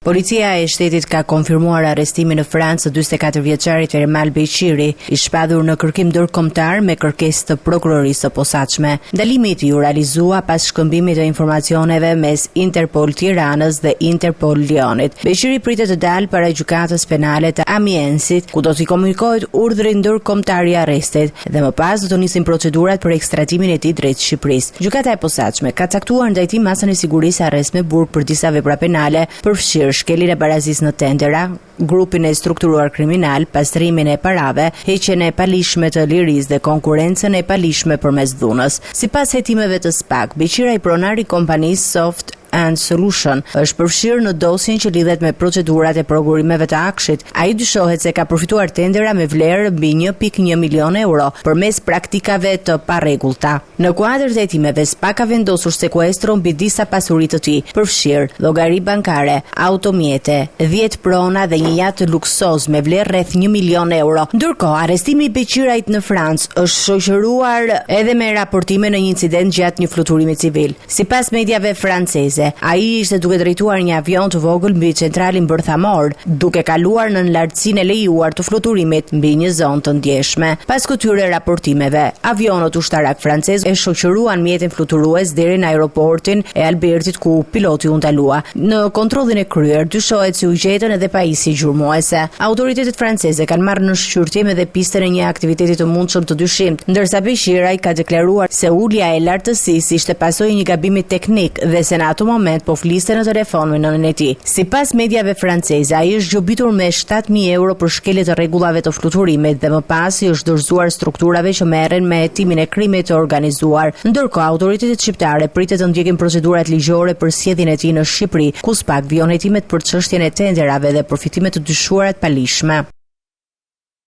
Policia e shtetit ka konfirmuar arrestimin në Francë të 44 vjeçarit Ermal Beqiri, i shpadhur në kërkim ndërkombëtar me kërkesë të prokurorisë së posaçme. Ndalimi i tij u realizua pas shkëmbimit të informacioneve mes Interpol Tiranës dhe Interpol Lyonit. Beqiri pritet të dalë para gjykatës penale të Amiensit, ku do t'i komunikohet urdhri ndërkombëtar i arrestit dhe më pas do të nisin procedurat për ekstradimin e tij drejt Shqipërisë. Gjykata e posaçme ka caktuar ndaj tij masën e sigurisë arrest me burg për disa vepra penale, përfshirë shkeljen e barazisë në tendera, grupin e strukturuar kriminal, pastrimin e parave, heqjen e palishme të lirisë dhe konkurrencën e palishme përmes dhunës. Sipas hetimeve të SPAK, Beqiri, pronari i kompanisë Soft and Solution, është përfshirë në dosjen që lidhet me procedurat e prokurimeve të Akshit. Ai dyshohet se ka përfituar tendera me vlerë mbi 1.1 milion euro përmes praktikave të parregullta. Në kuadër të hetimeve, SPAK ka vendosur sekuestro mbi disa pasuri të tij, përfshirë llogari bankare, automjete, 10 prona dhe një jaht luksoz me vlerë rreth 1 milion euro. Ndërkohë, arrestimi i Beqirit në Francë është shoqëruar edhe me raportime në një incident gjatë një fluturimi civil. Sipas mediave franceze, ai ishte duke drejtuar një avion të vogël mbi centralin bërthamor, duke kaluar në lartësinë e lejuar të fluturimit mbi një zonë të ndjeshme. Pas këtyre raportimeve, avionët ushtarak francez e shoqëruan mjetin fluturues deri në aeroportin e Albertit ku piloti u ndalua. Në kontrollin e kryer, dyshohet se u gjetën edhe pajisje gjurmuese. Autoritetet franceze kanë marrë në shqyrtim edhe pistën e një aktiviteti të mundshëm të dyshimit, ndërsa Beqiri ka deklaruar se ulja e lartësisë ishte pasojë një gabimi teknik dhe se në atë moment po fliste në telefon me nënën e tij. Sipas mediave franceze, ai është gjobitur me 7.000 euro për shkelje të rregullave të fluturimit dhe më pas i është dorëzuar strukturave që merren me hetimin e krimit të organizuar. Ndërkohë, autoritetet shqiptare pritet të ndjekin procedurat ligjore për sjelljen e tij në Shqipëri, ku SPAK vijon hetimet për çështjen e tenderave dhe përfitimet të dyshuara të palishme.